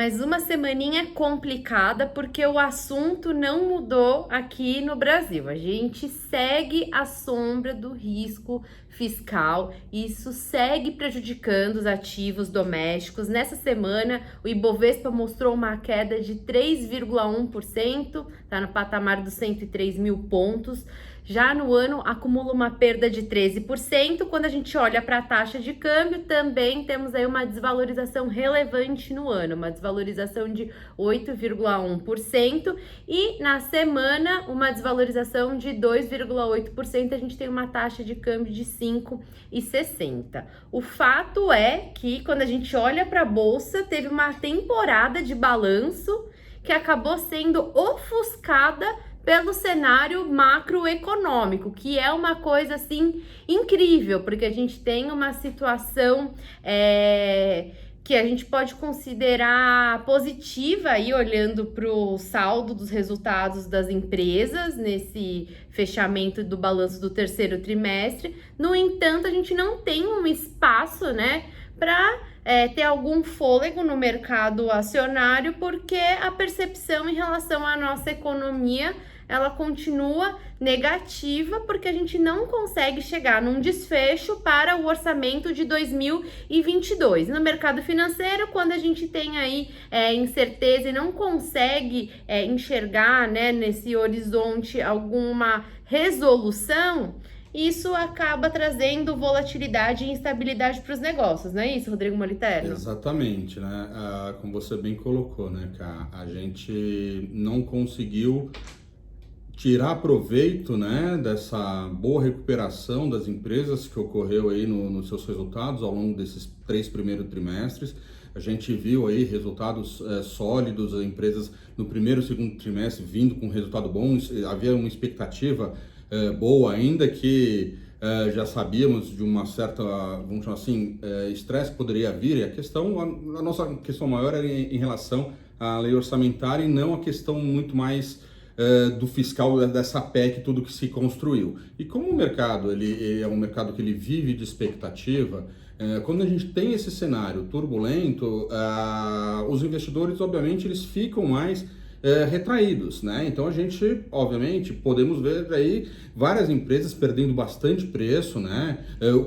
Mais uma semaninha complicada porque o assunto não mudou aqui no Brasil. A gente segue à sombra do risco fiscal e isso segue prejudicando os ativos domésticos. Nessa semana, o Ibovespa mostrou uma queda de 3,1%, está no patamar dos 103 mil pontos. Já no ano, acumula uma perda de 13%. Quando a gente olha para a taxa de câmbio, também temos aí uma desvalorização relevante no ano, uma desvalorização de 8,1%. E na semana, uma desvalorização de 2,8%. A gente tem uma taxa de câmbio de 5,60. O fato é que, quando a gente olha para a Bolsa, teve uma temporada de balanço que acabou sendo ofuscada pelo cenário macroeconômico, que é uma coisa assim incrível, porque a gente tem uma situação que a gente pode considerar positiva aí, olhando para o saldo dos resultados das empresas nesse fechamento do balanço do terceiro trimestre. No entanto, a gente não tem um espaço, né, para ter algum fôlego no mercado acionário, porque a percepção em relação à nossa economia ela continua negativa, porque a gente não consegue chegar num desfecho para o orçamento de 2022. No mercado financeiro, quando a gente tem aí incerteza e não consegue enxergar, né, nesse horizonte alguma resolução, isso acaba trazendo volatilidade e instabilidade para os negócios, não é isso, Rodrigo Moliterno? Exatamente, né? Como você bem colocou, né, Ká? A gente não conseguiu tirar proveito, né, dessa boa recuperação das empresas que ocorreu aí nos seus resultados ao longo desses 3 primeiros trimestres. A gente viu aí resultados sólidos, as empresas no primeiro e segundo trimestre vindo com resultado bom. Havia uma expectativa boa, ainda que já sabíamos de uma certa, vamos chamar assim, estresse que poderia vir. E a nossa questão maior era em relação à lei orçamentária e não a questão muito mais do fiscal, dessa PEC, tudo que se construiu. E como o mercado ele é um mercado que ele vive de expectativa, quando a gente tem esse cenário turbulento, os investidores, obviamente, eles ficam mais retraídos, né? Então a gente, obviamente, podemos ver aí várias empresas perdendo bastante preço, né?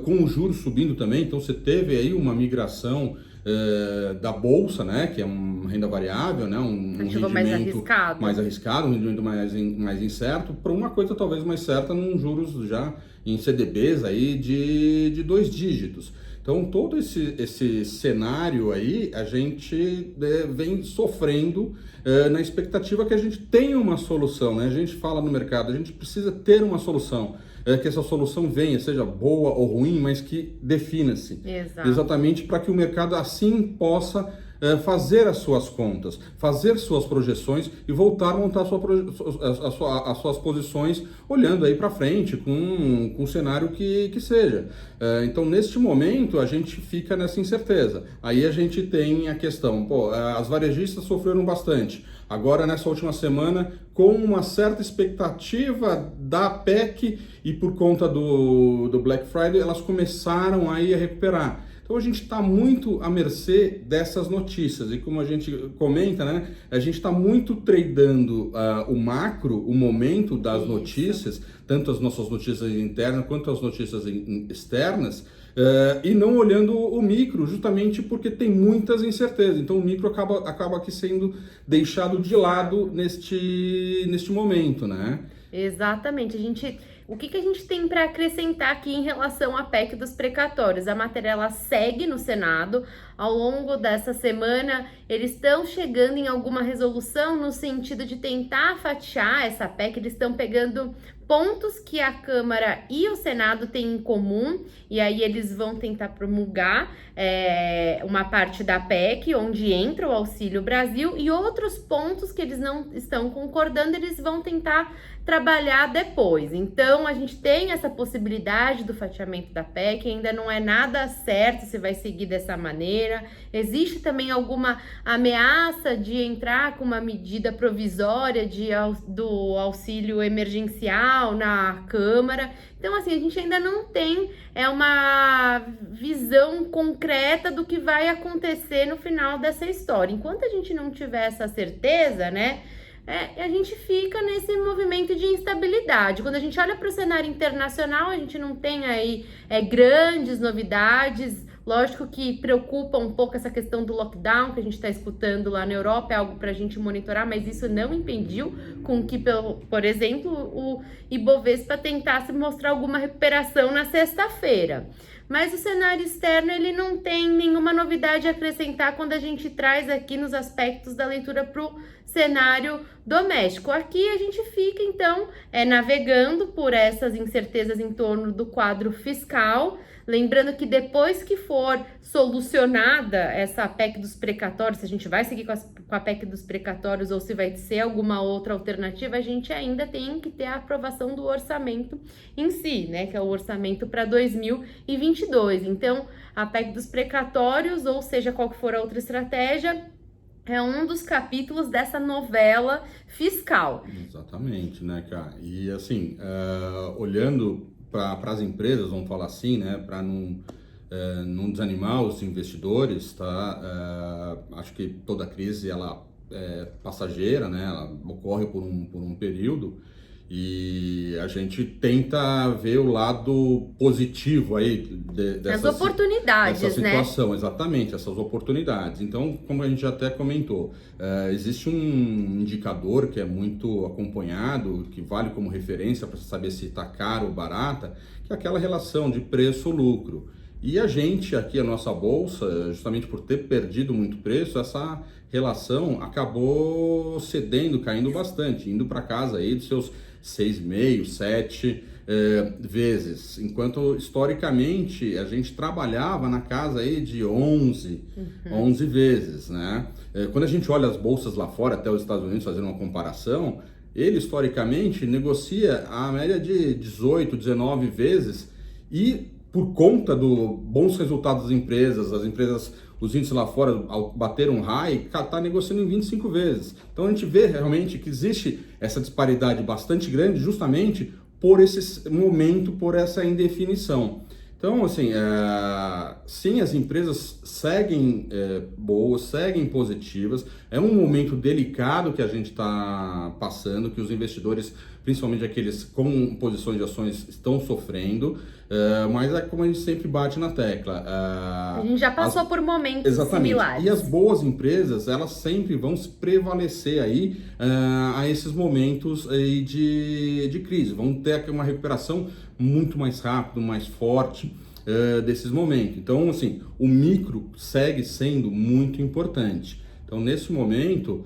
Com os juros subindo também, então você teve aí uma migração da bolsa, né, que é uma renda variável, né, um rendimento mais arriscado, um rendimento mais incerto, para uma coisa talvez mais certa, num juros já em CDBs aí de 2 dígitos. Então todo esse cenário aí a gente vem sofrendo na expectativa que a gente tenha uma solução, né? A gente fala no mercado, a gente precisa ter uma solução. Que essa solução venha, seja boa ou ruim, mas que defina-se. Exatamente para que o mercado assim possa fazer as suas contas, fazer suas projeções e voltar a montar as suas posições olhando aí para frente com o cenário que seja. Então, neste momento, a gente fica nessa incerteza. Aí a gente tem a questão, as varejistas sofreram bastante. Agora, nessa última semana, com uma certa expectativa da PEC e por conta do Black Friday, elas começaram aí a recuperar. Então a gente está muito à mercê dessas notícias e, como a gente comenta, né, a gente está muito tradando o macro, o momento das notícias, tanto as nossas notícias internas quanto as notícias externas, e não olhando o micro, justamente porque tem muitas incertezas. Então o micro acaba aqui sendo deixado de lado neste momento, né? Exatamente. O que a gente tem para acrescentar aqui em relação à PEC dos precatórios? A matéria ela segue no Senado. Ao longo dessa semana, eles estão chegando em alguma resolução no sentido de tentar fatiar essa PEC. Eles estão pegando pontos que a Câmara e o Senado têm em comum, e aí eles vão tentar promulgar uma parte da PEC, onde entra o Auxílio Brasil, e outros pontos que eles não estão concordando, eles vão tentar trabalhar depois. Então, a gente tem essa possibilidade do fatiamento da PEC, ainda não é nada certo se vai seguir dessa maneira. maneira. Existe também alguma ameaça de entrar com uma medida provisória do auxílio emergencial na Câmara. Então, assim, a gente ainda não tem uma visão concreta do que vai acontecer no final dessa história. Enquanto a gente não tiver essa certeza, né, a gente fica nesse movimento de instabilidade. Quando a gente olha para o cenário internacional, a gente não tem aí grandes novidades. Lógico que preocupa um pouco essa questão do lockdown que a gente está escutando lá na Europa, é algo para a gente monitorar, mas isso não impediu com que, por exemplo, o Ibovespa tentasse mostrar alguma recuperação na sexta-feira. Mas o cenário externo, ele não tem nenhuma novidade a acrescentar quando a gente traz aqui nos aspectos da leitura para o cenário doméstico. Aqui a gente fica, então, navegando por essas incertezas em torno do quadro fiscal. Lembrando que depois que for solucionada essa PEC dos precatórios, se a gente vai seguir com a PEC dos precatórios ou se vai ser alguma outra alternativa, a gente ainda tem que ter a aprovação do orçamento em si, né? Que é o orçamento para 2022. Então, a PEC dos precatórios, ou seja, qual que for a outra estratégia, é um dos capítulos dessa novela fiscal. Exatamente, né, cara? E assim, olhando para as empresas, vamos falar assim, né, para não desanimar os investidores, tá? Acho que toda crise ela é passageira, né? Ela ocorre por um período e a gente tenta ver o lado positivo aí dessa situação, né? Exatamente, essas oportunidades. Então, como a gente até comentou, existe um indicador que é muito acompanhado, que vale como referência para saber se está caro ou barata, que é aquela relação de preço-lucro. E a gente aqui, a nossa bolsa, justamente por ter perdido muito preço, essa relação acabou cedendo, caindo bastante, indo para casa aí dos seus 6,5, 7 vezes, enquanto historicamente a gente trabalhava na casa aí de 11 vezes, né? Quando a gente olha as bolsas lá fora, até os Estados Unidos fazendo uma comparação, ele historicamente negocia a média de 18, 19 vezes e por conta dos bons resultados das empresas, os índices lá fora, ao bater um high, está negociando em 25 vezes. Então a gente vê realmente que existe essa disparidade bastante grande justamente por esse momento, por essa indefinição. Então, assim, sim, as empresas seguem boas, seguem positivas. É um momento delicado que a gente está passando, que os investidores, principalmente aqueles com posições de ações, estão sofrendo. Mas é como a gente sempre bate na tecla. A gente já passou por momentos similares. E as boas empresas, elas sempre vão se prevalecer aí a esses momentos aí de crise. Vão ter uma recuperação muito mais rápida, mais forte desses momentos. Então, assim, o micro segue sendo muito importante. Então, nesse momento,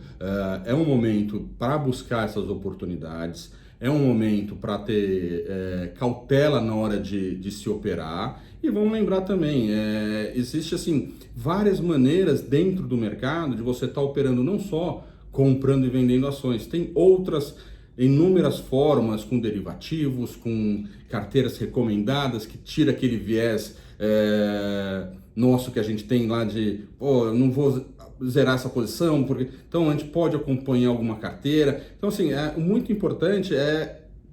é um momento para buscar essas oportunidades, é um momento para ter cautela na hora de se operar. E vamos lembrar também, existe assim várias maneiras dentro do mercado de você estar operando não só comprando e vendendo ações, tem outras inúmeras formas com derivativos, com carteiras recomendadas que tira aquele viés nosso que a gente tem lá de, pô, eu não vou zerar essa posição, porque então a gente pode acompanhar alguma carteira. Então, assim, muito importante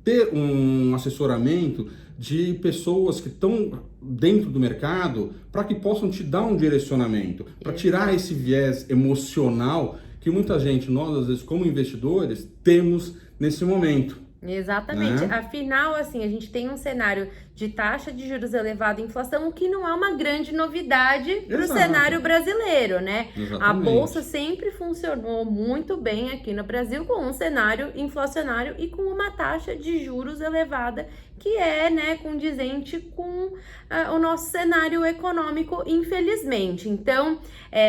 ter um assessoramento de pessoas que estão dentro do mercado para que possam te dar um direcionamento, para tirar esse viés emocional que muita gente, nós às vezes como investidores, temos nesse momento. Exatamente. Afinal, assim, a gente tem um cenário de taxa de juros elevada e inflação, o que não é uma grande novidade para o cenário brasileiro, né? Exatamente. A Bolsa sempre funcionou muito bem aqui no Brasil com um cenário inflacionário e com uma taxa de juros elevada, que é, né, condizente com o nosso cenário econômico, infelizmente. Então,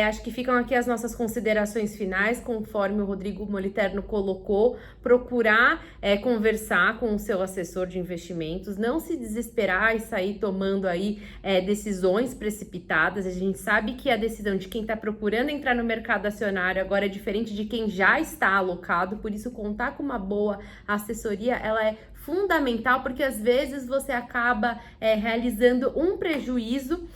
acho que ficam aqui as nossas considerações finais, conforme o Rodrigo Moliterno colocou, procurar conversar com o seu assessor de investimentos, não se desesperar desesperar e sair tomando aí decisões precipitadas. A gente sabe que a decisão de quem está procurando entrar no mercado acionário agora é diferente de quem já está alocado, por isso contar com uma boa assessoria, ela é fundamental, porque às vezes você acaba realizando um prejuízo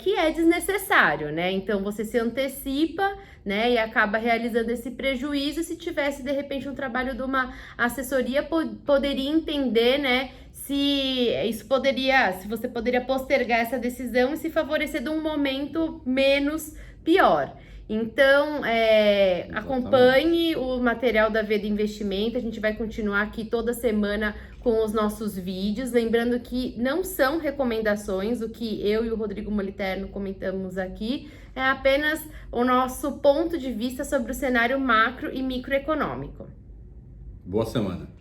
que é desnecessário, né? Então você se antecipa, né, e acaba realizando esse prejuízo. Se tivesse de repente um trabalho de uma assessoria, poderia entender, né, se você poderia postergar essa decisão e se favorecer de um momento menos pior. Então, acompanhe o material da Veda Investimento. A gente vai continuar aqui toda semana com os nossos vídeos. Lembrando que não são recomendações, o que eu e o Rodrigo Moliterno comentamos aqui é apenas o nosso ponto de vista sobre o cenário macro e microeconômico. Boa semana.